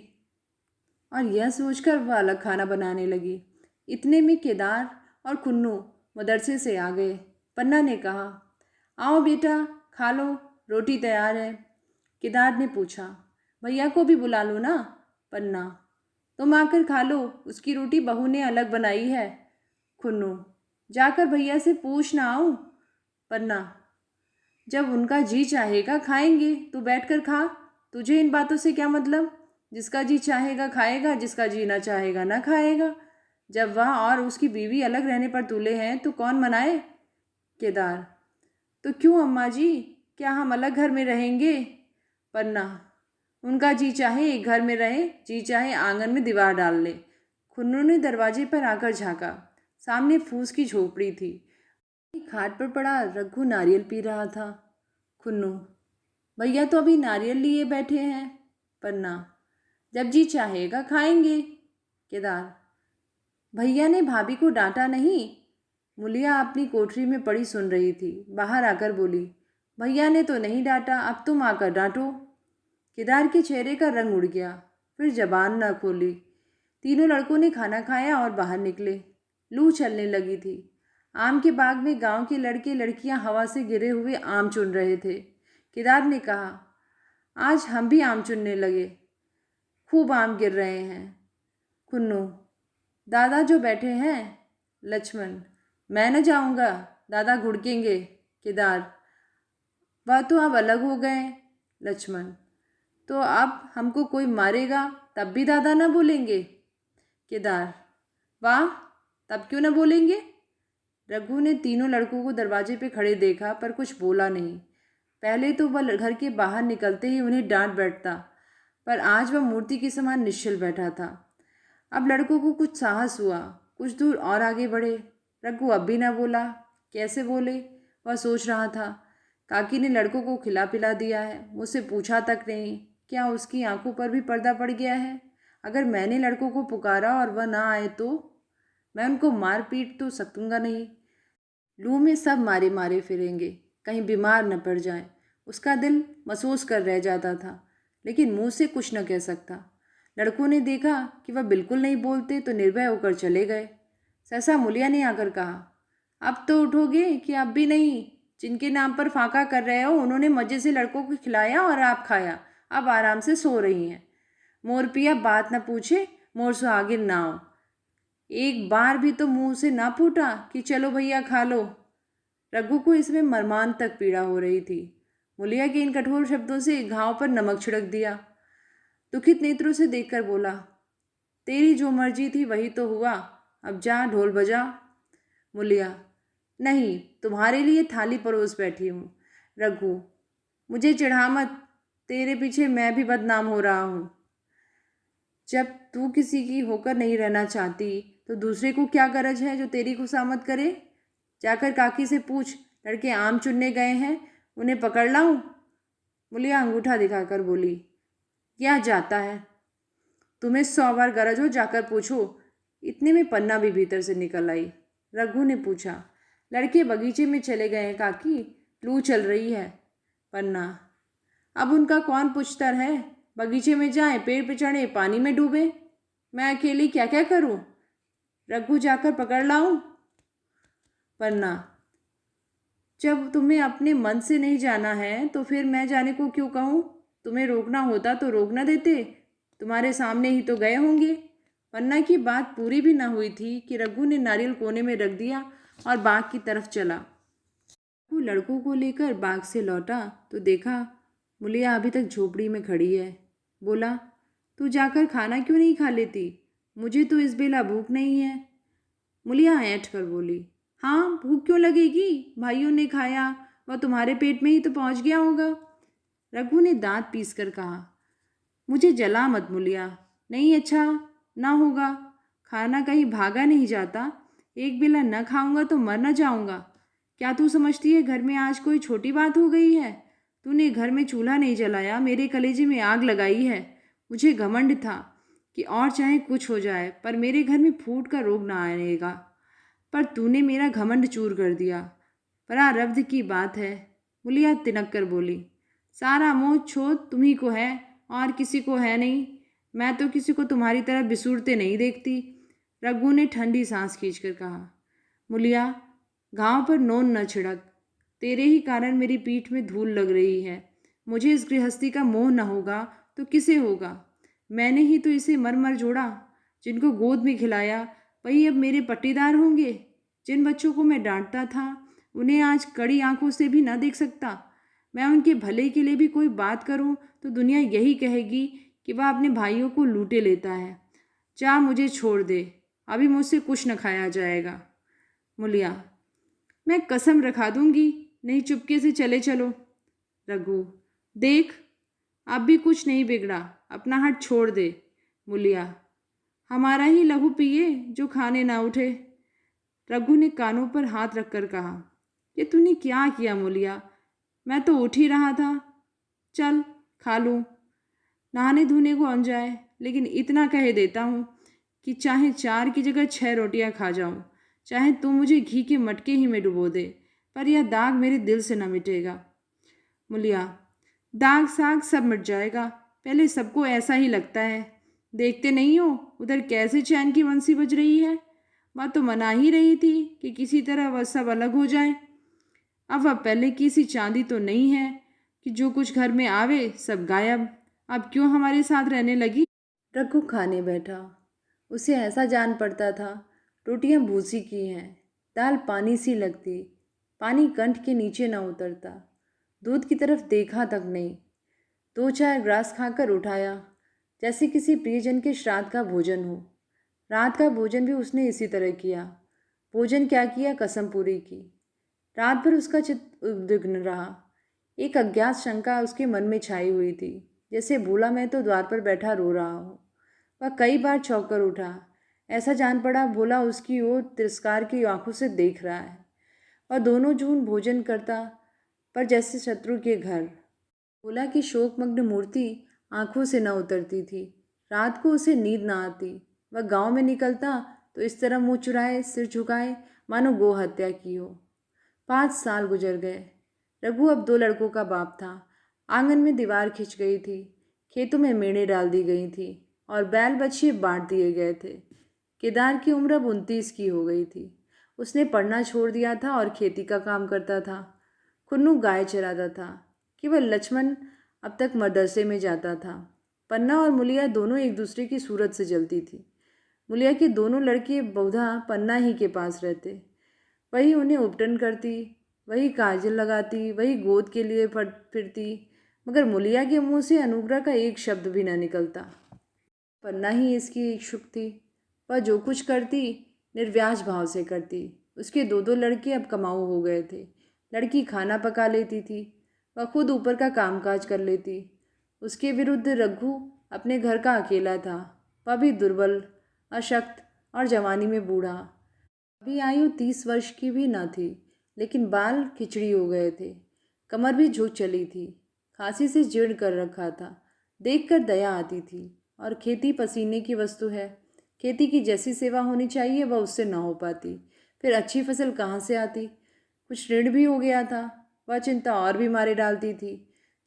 Speaker 1: और यह सोचकर वह अलग खाना बनाने लगी। इतने में केदार और कुन्नू मदरसे से आ गए। पन्ना ने कहा, आओ बेटा, खा लो, रोटी तैयार है। केदार ने पूछा, भैया को भी बुला लो ना। पन्ना, तुम आकर खा लो, उसकी रोटी बहू ने अलग बनाई है। कुन्नू, जाकर भैया से पूछ ना आओ। पन्ना, जब उनका जी चाहेगा खाएंगे, तू बैठ कर खा, तुझे इन बातों से क्या मतलब। जिसका जी चाहेगा खाएगा, जिसका जी ना चाहेगा ना खाएगा। जब वह और उसकी बीवी अलग रहने पर तुले हैं तो कौन मनाए। केदार, तो क्यों अम्मा जी, क्या हम अलग घर में रहेंगे। पन्ना, उनका जी चाहे एक घर में रहे, जी चाहे आंगन में दीवार डाल ले। खुन्नू ने दरवाजे पर आकर झाँका। सामने फूस की झोपड़ी थी। खाट पर पड़ा रघु नारियल पी रहा था। खुन्नू, भैया तो अभी नारियल लिए बैठे हैं। पन्ना, जब जी चाहेगा खाएंगे। केदार, भैया ने भाभी को डांटा नहीं। मुलिया अपनी कोठरी में पड़ी सुन रही थी। बाहर आकर बोली, भैया ने तो नहीं डांटा, अब तुम आकर डांटो। केदार के चेहरे का रंग उड़ गया, फिर जबान न खोली। तीनों लड़कों ने खाना खाया और बाहर निकले। लू चलने लगी थी। आम के बाग में गांव के लड़के लड़कियां हवा से गिरे हुए आम चुन रहे थे। केदार ने कहा, आज हम भी आम चुनने लगे, खूब आम गिर रहे हैं। कुन्नू, दादा जो बैठे हैं। लक्ष्मण, मैं न जाऊंगा, दादा घुड़केंगे। केदार, वह तो अब अलग हो गए। लक्ष्मण, तो अब हमको कोई मारेगा तब भी दादा न बोलेंगे। केदार, वाह, तब क्यों न बोलेंगे। रघु ने तीनों लड़कों को दरवाजे पे खड़े देखा पर कुछ बोला नहीं। पहले तो वह घर के बाहर निकलते ही उन्हें डांट बैठता, पर आज वह मूर्ति के समान निश्चल बैठा था। अब लड़कों को कुछ साहस हुआ, कुछ दूर और आगे बढ़े। रघु अब भी न बोला। कैसे बोले, वह सोच रहा था। काकी ने लड़कों को खिला पिला दिया है, मुझसे पूछा तक नहीं। क्या उसकी आंखों पर भी पर्दा पड़ गया है। अगर मैंने लड़कों को पुकारा और वह ना आए तो मैं उनको मार पीट तो सकूंगा नहीं। लू में सब मारे मारे फिरेंगे, कहीं बीमार न पड़ जाए। उसका दिल महसूस कर रह जाता था, लेकिन मुंह से कुछ न कह सकता। लड़कों ने देखा कि वह बिल्कुल नहीं बोलते तो निर्भय होकर चले गए। सहसा मुलिया ने आकर कहा, अब तो उठोगे कि अब भी नहीं। जिनके नाम पर फाका कर रहे हो उन्होंने मजे से लड़कों को खिलाया और आप खाया, अब आराम से सो रही हैं। मोर पिया बात न पूछे, मोर सुहागिन ना हो। एक बार भी तो मुंह से ना फूटा कि चलो भैया खा लो। रघु को इसमें मर्मांत तक पीड़ा हो रही थी। मुलिया के इन कठोर शब्दों से घाव पर नमक छिड़क दिया। दुखित नेत्रों से देखकर बोला, तेरी जो मर्जी थी वही तो हुआ, अब जा ढोल बजा। मुलिया, नहीं, तुम्हारे लिए थाली परोस बैठी हूँ। रघु, मुझे चिढ़ा मत, तेरे पीछे मैं भी बदनाम हो रहा हूँ। जब तू किसी की होकर नहीं रहना चाहती तो दूसरे को क्या गरज है जो तेरी खुशामद करे। जाकर काकी से पूछ, लड़के आम चुनने गए हैं, उन्हें पकड़ लाऊं। मुलिया अंगूठा दिखाकर बोली, क्या जाता है, तुम्हें 100 बार गरज हो जाकर पूछो। इतने में पन्ना भी भीतर से निकल आई। रघु ने पूछा, लड़के बगीचे में चले गए हैं काकी, लू चल रही है। पन्ना, अब उनका कौन पूछतर है, बगीचे में जाएं, पेड़ पे चढ़े, पानी में डूबे, मैं अकेली क्या क्या करूं। रघु, जाकर पकड़ लाऊं। पन्ना, जब तुम्हें अपने मन से नहीं जाना है तो फिर मैं जाने को क्यों कहूँ। तुम्हें रोकना होता तो रोक न देते, तुम्हारे सामने ही तो गए होंगे। पन्ना की बात पूरी भी ना हुई थी कि रघु ने नारियल कोने में रख दिया और बाग की तरफ चला। वो लड़कों को लेकर बाग से लौटा तो देखा मुलिया अभी तक झोपड़ी में खड़ी है। बोला, तू जाकर खाना क्यों नहीं खा लेती, मुझे तो इस बेला भूख नहीं है। मुलिया ऐंठ कर बोली, हाँ भूख क्यों लगेगी, भाइयों ने खाया, वह तुम्हारे पेट में ही तो पहुंच गया होगा। रघु ने दांत पीस कर कहा, मुझे जला मत मुलिया, नहीं अच्छा ना होगा, खाना कहीं भागा नहीं जाता, एक बेला न खाऊंगा तो मर न जाऊंगा। क्या तू समझती है घर में आज कोई छोटी बात हो गई है। तूने घर में चूल्हा नहीं जलाया, मेरे कलेजे में आग लगाई है, मुझे घमंड था कि और चाहे कुछ हो जाए पर मेरे घर में फूट का रोग ना आएगा। पर तूने मेरा घमंड चूर कर दिया। परारब्ध की बात है, मुलिया तिनक कर बोली। सारा मोह छोड़ तुम्ही को है और किसी को है नहीं। मैं तो किसी को तुम्हारी तरह बिसूरते नहीं देखती। रघु ने ठंडी सांस खींचकर कहा। मुलिया, घाव पर नोन न छिड़क। तेरे ही कारण मेरी पीठ में धूल लग रही है। मुझे इस गृहस्थी का मोह न होगा तो किसे होगा? मैंने ही तो इसे मर मर जोड़ा। जिनको गोद में खिलाया वही अब मेरे पट्टीदार होंगे। जिन बच्चों को मैं डांटता था उन्हें आज कड़ी आंखों से भी न देख सकता। मैं उनके भले के लिए भी कोई बात करूं तो दुनिया यही कहेगी कि वह अपने भाइयों को लूटे लेता है। जा, मुझे छोड़ दे, अभी मुझसे कुछ न खाया जाएगा। मुलिया, मैं कसम रखा दूंगी, नहीं चुपके से चले चलो। रघु, देख, अब भी कुछ नहीं बिगड़ा, अपना हाथ छोड़ दे। मुलिया, हमारा ही लहू पिए जो खाने ना उठे। रघु ने कानों पर हाथ रखकर कहा। ये तूने क्या किया मुलिया? मैं तो उठ ही रहा था। चल खा लूँ, नहाने धोने को अन जाए। लेकिन इतना कह देता हूँ कि चाहे 4 की जगह 6 रोटियां खा जाऊं, चाहे तू मुझे घी के मटके ही में डुबो दे, पर यह दाग मेरे दिल से न मिटेगा। मुलिया, दाग साग सब मिट जाएगा, पहले सबको ऐसा ही लगता है। देखते नहीं हो उधर कैसे चैन की बंसी बज रही है? वह तो मना ही रही थी कि किसी तरह वह सब अलग हो जाए। अब वह पहले की सी चांदी तो नहीं है कि जो कुछ घर में आवे सब गायब। अब क्यों हमारे साथ रहने लगी? रघु खाने बैठा। उसे ऐसा जान पड़ता था रोटियां भूसी की हैं, दाल पानी सी लगती, पानी कंठ के नीचे न उतरता। दूध की तरफ देखा तक नहीं। 2-4 ग्रास खाकर उठाया, जैसे किसी प्रियजन के श्राद्ध का भोजन हो। रात का भोजन भी उसने इसी तरह किया। भोजन क्या किया, कसम पूरी की। रात भर उसका चित्त उद्विग्न रहा। एक अज्ञात शंका उसके मन में छाई हुई थी, जैसे भूला मैं तो द्वार पर बैठा रो रहा हूँ। वह कई बार चौंक कर उठा। ऐसा जान पड़ा भोला उसकी ओर तिरस्कार की आंखों से देख रहा है। और दोनों जून भोजन करता, पर जैसे शत्रु के घर। भोला की शोकमग्न मूर्ति आंखों से न उतरती थी। रात को उसे नींद न आती। वह गांव में निकलता तो इस तरह मुंह चुराए, सिर झुकाए, मानो गो हत्या की हो। 5 साल गुजर गए। रघु अब 2 लड़कों का बाप था। आंगन में दीवार खिंच गई थी, खेतों में मेड़े डाल दी गई थी और बैल बछिए बांट दिए गए थे। केदार की उम्र अब 29 की हो गई थी। उसने पढ़ना छोड़ दिया था और खेती का काम करता था। खुन्नू गाय चराता था। केवल लक्ष्मण अब तक मदरसे में जाता था। पन्ना और मुलिया दोनों एक दूसरे की सूरत से जलती थी। मुलिया के दोनों लड़के बहुधा पन्ना ही के पास रहते। वही उन्हें उपटन करती, वही काजल लगाती, वही गोद के लिए फिरती, मगर मुलिया के मुंह से अनुग्रह का एक शब्द भी न निकलता। पन्ना ही इसकी इच्छुक थी। वह जो कुछ करती निर्व्याज भाव से करती। उसके 2-2 लड़के अब कमाऊ हो गए थे। लड़की खाना पका लेती थी, वह खुद ऊपर का कामकाज कर लेती। उसके विरुद्ध रघु अपने घर का अकेला था। वह भी दुर्बल, अशक्त और जवानी में बूढ़ा। अभी आयु 30 वर्ष की भी न थी, लेकिन बाल खिचड़ी हो गए थे। कमर भी झुक चली थी। खांसी से जीर्ण कर रखा था। देखकर दया आती थी। और खेती पसीने की वस्तु है। खेती की जैसी सेवा होनी चाहिए वह उससे न हो पाती। फिर अच्छी फसल कहाँ से आती? कुछ ऋण भी हो गया था। वह चिंता और भी मारे डालती थी।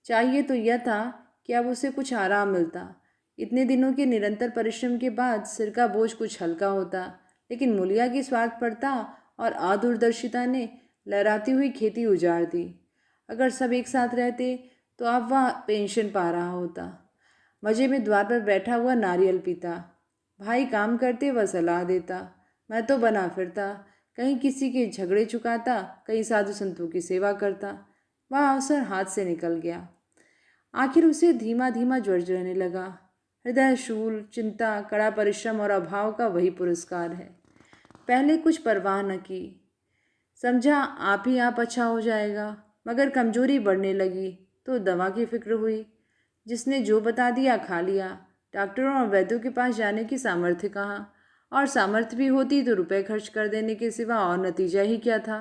Speaker 1: चाहिए तो यह था कि अब उसे कुछ आराम मिलता। इतने दिनों के निरंतर परिश्रम के बाद सिर का बोझ कुछ हल्का होता। लेकिन मुलिया की स्वार्थपरता और अदूरदर्शिता ने लहराती हुई खेती उजाड़ दी। अगर सब एक साथ रहते तो अब वह पेंशन पा रहा होता। मजे में द्वार पर बैठा हुआ नारियल पीता। भाई काम करते वह सलाह देता। मैं तो बना फिरता, कहीं किसी के झगड़े चुकाता, कहीं साधु संतों की सेवा करता। वह अवसर हाथ से निकल गया। आखिर उसे धीमा धीमा ज्वर रहने लगा। हृदय शूल, चिंता, कड़ा परिश्रम और अभाव का वही पुरस्कार है। पहले कुछ परवाह न की, समझा आप ही आप अच्छा हो जाएगा। मगर कमजोरी बढ़ने लगी तो दवा की फिक्र हुई। जिसने जो बता दिया खा लिया। डॉक्टरों और वैद्यों के पास जाने की सामर्थ्य कहाँ? और सामर्थ्य भी होती तो रुपए खर्च कर देने के सिवा और नतीजा ही क्या था?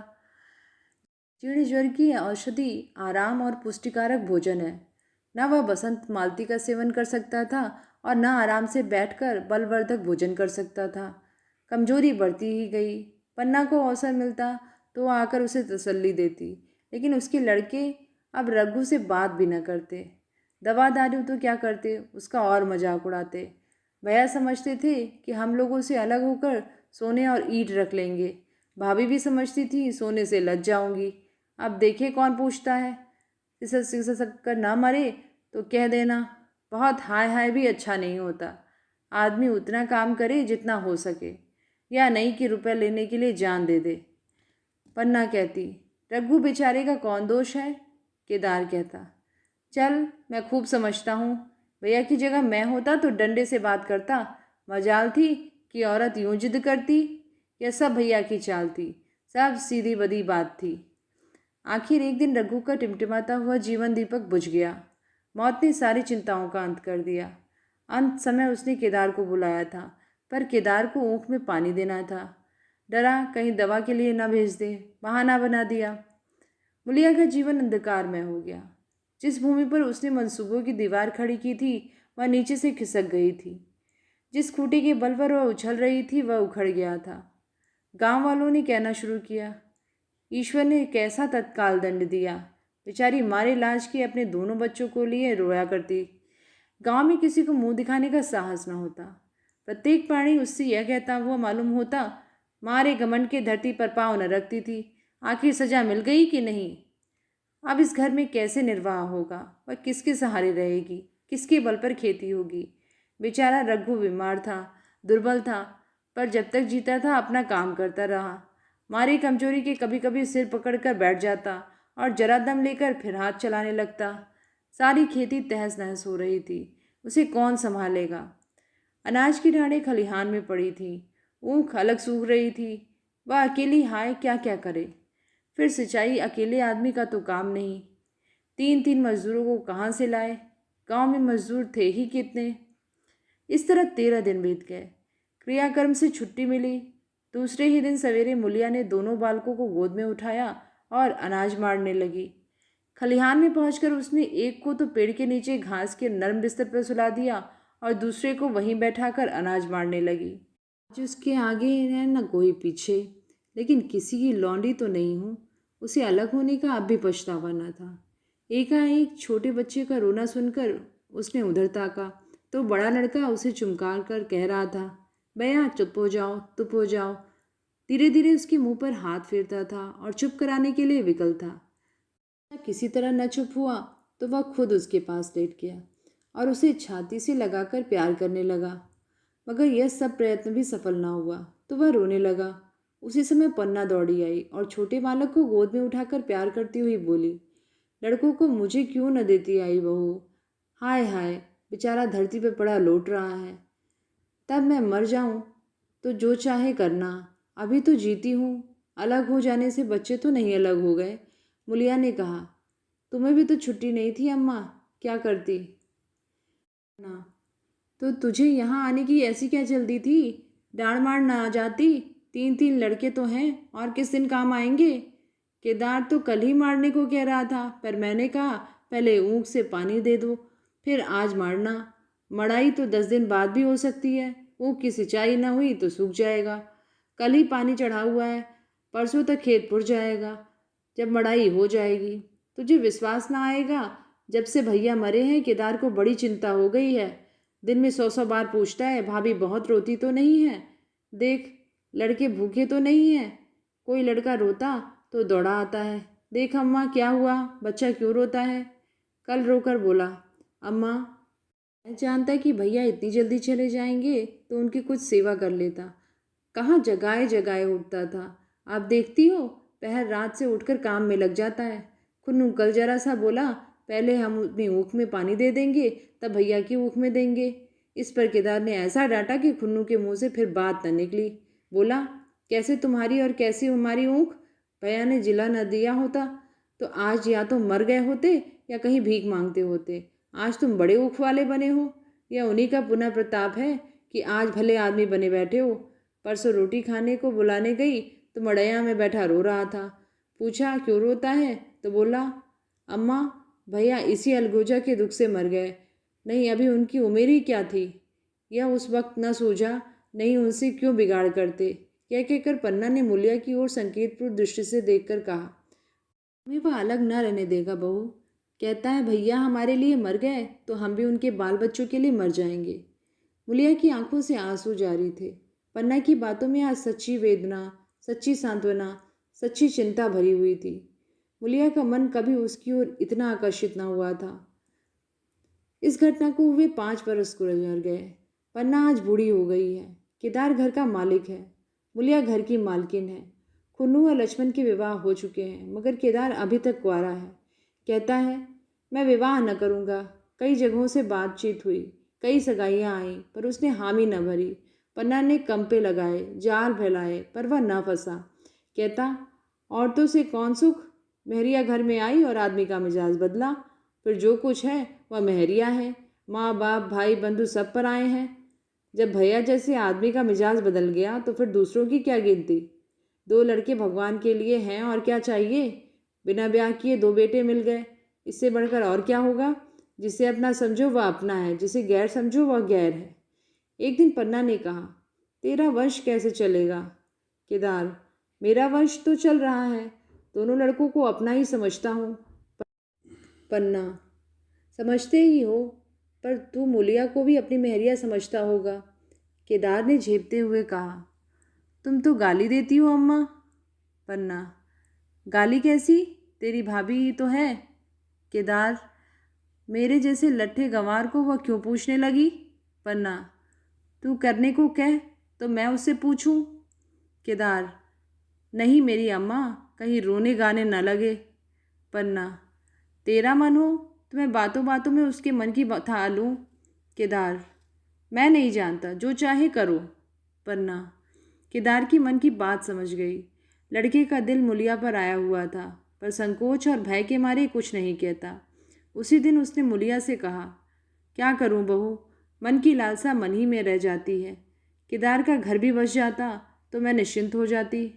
Speaker 1: जीर्ण ज्वर की औषधि आराम और पुष्टिकारक भोजन है। न वह बसंत मालती का सेवन कर सकता था और न आराम से बैठकर बलवर्धक भोजन कर सकता था। कमजोरी बढ़ती ही गई। पन्ना को अवसर मिलता तो वो आकर उसे तसल्ली देती, लेकिन उसके लड़के अब रघु से बात भी न करते। दवा दारू तो क्या करते, उसका और मजाक उड़ाते। भैया समझते थे कि हम लोगों से अलग होकर सोने और ईंट रख लेंगे। भाभी भी समझती थी सोने से लज जाऊंगी। अब देखे कौन पूछता है। सिसक सिसक कर ना मरे तो कह देना। बहुत हाय हाय भी अच्छा नहीं होता। आदमी उतना काम करे जितना हो सके, या नहीं कि रुपए लेने के लिए जान दे दे। पन्ना कहती, रघु बेचारे का कौन दोष है। केदार कहता, चल मैं खूब समझता हूँ। भैया की जगह मैं होता तो डंडे से बात करता। मजाल थी कि औरत यूं जिद करती। यह सब भैया की चाल थी, सब सीधी बदी बात थी। आखिर एक दिन रघु का टिमटिमाता हुआ जीवन दीपक बुझ गया। मौत ने सारी चिंताओं का अंत कर दिया। अंत समय उसने केदार को बुलाया था, पर केदार को ऊँख में पानी देना था। डरा कहीं दवा के लिए न भेज दे, बहाना बना दिया। मुलिया का जीवन अंधकार में हो गया। जिस भूमि पर उसने मंसूबों की दीवार खड़ी की थी वह नीचे से खिसक गई थी। जिस खूंटी के बल पर वह उछल रही थी वह उखड़ गया था। गांव वालों ने कहना शुरू किया, ईश्वर ने कैसा तत्काल दंड दिया। बेचारी मारे लाज के अपने दोनों बच्चों को लिए रोया करती। गांव में किसी को मुंह दिखाने का साहस न होता। प्रत्येक प्राणी उससे यह कहता हुआ मालूम होता, मारे घमंड के धरती पर पाँव न रखती थी। आखिर सजा मिल गई कि नहीं। अब इस घर में कैसे निर्वाह होगा। वह किसके सहारे रहेगी, किसके बल पर खेती होगी। बेचारा रघु बीमार था, दुर्बल था, पर जब तक जीता था अपना काम करता रहा। मारी कमजोरी के कभी कभी सिर पकड़कर बैठ जाता और जरा दम लेकर फिर हाथ चलाने लगता। सारी खेती तहस नहस हो रही थी। उसे कौन संभालेगा। अनाज की ढाड़ें खलिहान में पड़ी थी। ऊँख अलग सूख रही थी। वह अकेली हाय क्या क्या करे। फिर सिंचाई अकेले आदमी का तो काम नहीं। तीन तीन मजदूरों को कहाँ से लाए। गांव में मजदूर थे ही कितने। इस तरह 13 दिन बीत गए। क्रियाकर्म से छुट्टी मिली। दूसरे ही दिन सवेरे मुलिया ने दोनों बालकों को गोद में उठाया और अनाज मारने लगी। खलिहान में पहुंचकर उसने एक को तो पेड़ के नीचे घास के नरम बिस्तर पर सुला दिया और दूसरे को वहीं बैठाकर अनाज मारने लगी। आज उसके आगे है न कोई पीछे, लेकिन किसी की लौंडी तो नहीं हूँ। उसे अलग होने का अब भी पछतावा न था। एकाएक छोटे बच्चे का रोना सुनकर उसने उधर ताका तो बड़ा लड़का उसे चुमकार कर कह रहा था, भैया चुप हो जाओ, चुप हो जाओ। धीरे धीरे उसके मुंह पर हाथ फेरता था और चुप कराने के लिए विकल था। किसी तरह न चुप हुआ तो वह खुद उसके पास लेट गया और उसे छाती से लगाकर प्यार करने लगा। मगर यह सब प्रयत्न भी सफल न हुआ तो वह रोने लगा। उसी समय पन्ना दौड़ी आई और छोटे बालक को गोद में उठाकर प्यार करती हुई बोली, लड़कों को मुझे क्यों न देती आई बहू। हाय हाय, बेचारा धरती पर पड़ा लौट रहा है। तब मैं मर जाऊं तो जो चाहे करना, अभी तो जीती हूँ। अलग हो जाने से बच्चे तो नहीं अलग हो गए। मुलिया ने कहा, तुम्हें भी तो छुट्टी नहीं थी अम्मा, क्या करती ना। तो तुझे यहाँ आने की ऐसी क्या जल्दी थी। डांड मार ना आ जाती। 3 लड़के तो हैं और किस दिन काम आएंगे। केदार तो कल ही मारने को कह रहा था, पर मैंने कहा पहले ऊँख से पानी दे दो, फिर आज मारना। मड़ाई तो 10 दिन बाद भी हो सकती है। ऊँख की सिंचाई ना हुई तो सूख जाएगा। कल ही पानी चढ़ा हुआ है, परसों तक खेत पुर जाएगा। जब मड़ाई हो जाएगी तुझे विश्वास ना आएगा। जब से भैया मरे हैं केदार को बड़ी चिंता हो गई है। दिन में 100 बार पूछता है, भाभी बहुत रोती तो नहीं है। देख लड़के भूखे तो नहीं हैं। कोई लड़का रोता तो दौड़ा आता है, देख अम्मा क्या हुआ, बच्चा क्यों रोता है। कल रोकर बोला, अम्मा मैं जानता कि भैया इतनी जल्दी चले जाएंगे तो उनकी कुछ सेवा कर लेता। कहाँ जगाए जगाए उठता था। आप देखती हो पहर रात से उठकर काम में लग जाता है। खुन्नू कल जरा सा बोला, पहले हम अपनी ऊँख में पानी दे देंगे तब भैया की ऊँख में देंगे। इस पर केदार ने ऐसा डांटा कि खुन्नू के मुंह से फिर बात न निकली। बोला, कैसे तुम्हारी और कैसी हमारी ऊँख। भैया ने जिला न दिया होता तो आज या तो मर गए होते या कहीं भीख मांगते होते। आज तुम बड़े ऊँख वाले बने हो। यह उन्हीं का पुनः प्रताप है कि आज भले आदमी बने बैठे हो। परसों रोटी खाने को बुलाने गई तो मड़ैया में बैठा रो रहा था। पूछा क्यों रोता है तो बोला, अम्मा भैया इसी अलगोजा के दुख से मर गए। नहीं, अभी उनकी उम्र ही क्या थी। यह उस वक्त न सूझा, नहीं उनसे क्यों बिगाड़ करते। यह कहकर पन्ना ने मूलिया की ओर संकेतपूर्ण दृष्टि से देखकर कहा, हमें वह अलग न रहने देगा बहू। कहता है भैया हमारे लिए मर गए तो हम भी उनके बाल बच्चों के लिए मर जाएंगे। मूलिया की आंखों से आंसू जारी थे। पन्ना की बातों में आज सच्ची वेदना, सच्ची सांत्वना, सच्ची चिंता भरी हुई थी। मूलिया का मन कभी उसकी ओर इतना आकर्षित न हुआ था। इस घटना को हुए 5 वर्ष गुजर गए। पन्ना आज बूढ़ी हो गई है। केदार घर का मालिक है, मूलिया घर की मालकिन है। खुन्नू और लक्ष्मण के विवाह हो चुके हैं, मगर केदार अभी तक कुंवारा है। कहता है मैं विवाह न करूँगा। कई जगहों से बातचीत हुई, कई सगाइयाँ आईं, पर उसने हामी न भरी। पन्ना ने कंपे लगाए, जाल फैलाए, पर वह न फंसा। कहता औरतों से कौन सुख। मेहरिया घर में आई और आदमी का मिजाज बदला। फिर जो कुछ है वह मेहरिया है। माँ बाप भाई बंधु सब पर आए हैं। जब भैया जैसे आदमी का मिजाज बदल गया तो फिर दूसरों की क्या गिनती। 2 लड़के भगवान के लिए हैं, और क्या चाहिए। बिना ब्याह किए 2 बेटे मिल गए, इससे बढ़कर और क्या होगा। जिसे अपना समझो वह अपना है, जिसे गैर समझो वह गैर है। एक दिन पन्ना ने कहा, तेरा वंश कैसे चलेगा। केदार, मेरा वंश तो चल रहा है। दोनों लड़कों को अपना ही समझता हूँ। पन्ना, समझते ही हो, पर तू मूलिया को भी अपनी मेहरिया समझता होगा। केदार ने झेपते हुए कहा, तुम तो गाली देती हो अम्मा। पन्ना, गाली कैसी, तेरी भाभी ही तो है। केदार, मेरे जैसे लट्ठे गंवार को वह क्यों पूछने लगी। पन्ना, तू करने को कह तो मैं उससे पूछूं। केदार, नहीं मेरी अम्मा, कहीं रोने गाने न लगे। पन्ना, तेरा मन हो तो मैं बातों बातों में उसके मन की बता लूँ। केदार, मैं नहीं जानता, जो चाहे करो। पन्ना, केदार की मन की बात समझ गई। लड़के का दिल मूलिया पर आया हुआ था, पर संकोच और भय के मारे कुछ नहीं कहता। उसी दिन उसने मूलिया से कहा, क्या करूं बहू, मन की लालसा मन ही में रह जाती है। केदार का घर भी बस जाता तो मैं निश्चिंत हो जाती।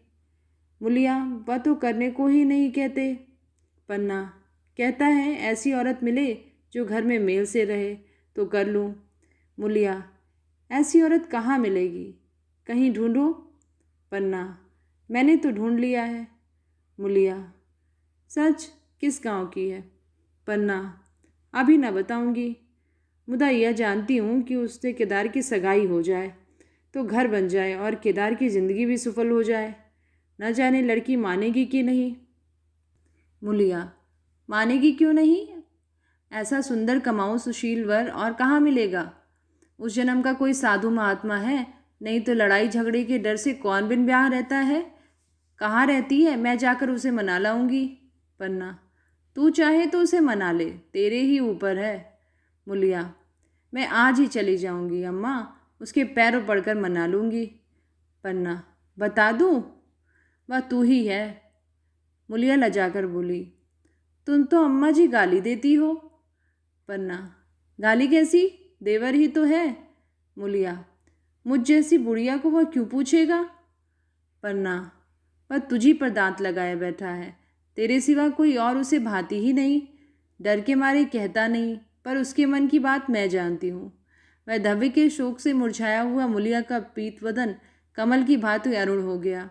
Speaker 1: मूलिया, वह तो करने को ही नहीं कहते। पन्ना, कहता है ऐसी औरत मिले जो घर में मेल से रहे तो कर लूँ। मूलिया, ऐसी औरत कहाँ मिलेगी, कहीं ढूंढो। पन्ना, मैंने तो ढूंढ लिया है। मूलिया, सच, किस गांव की है। पन्ना, अभी न बताऊंगी, मुदा यह जानती हूँ कि उससे केदार की सगाई हो जाए तो घर बन जाए और केदार की ज़िंदगी भी सफल हो जाए। न जाने लड़की मानेगी कि नहीं। मूलिया, मानेगी क्यों नहीं। ऐसा सुंदर कमाऊ सुशील वर और कहाँ मिलेगा। उस जन्म का कोई साधु महात्मा है, नहीं तो लड़ाई झगड़े के डर से कौन बिन ब्याह रहता है। कहाँ रहती है, मैं जाकर उसे मना लाऊंगी। पन्ना, तू चाहे तो उसे मना ले, तेरे ही ऊपर है। मूलिया, मैं आज ही चली जाऊंगी अम्मा, उसके पैरों पड़कर मना लूंगी। पन्ना, बता दूं, वह तू ही है। मूलिया लजाकर बोली, तुम तो अम्मा जी गाली देती हो। पन्ना, गाली कैसी, देवर ही तो है। मूलिया, मुझ जैसी बुढ़िया को वह क्यों पूछेगा। पन्ना, वह तुझी पर दांत लगाए बैठा है, तेरे सिवा कोई और उसे भाती ही नहीं। डर के मारे कहता नहीं, पर उसके मन की बात मैं जानती हूँ। वह धव्य के शोक से मुरझाया हुआ मूलिया का पीत वदन कमल की भांति अरुण हो गया।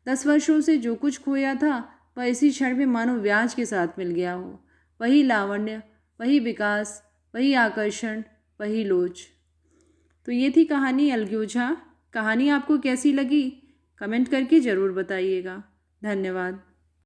Speaker 1: 10 वर्षों से जो कुछ खोया था वह इसी क्षण में मानो व्याज के साथ मिल गया हो। वही लावण्य, वही विकास, वही आकर्षण, वही लोच। तो ये थी कहानी अलगूजा। कहानी आपको कैसी लगी कमेंट करके ज़रूर बताइएगा। धन्यवाद।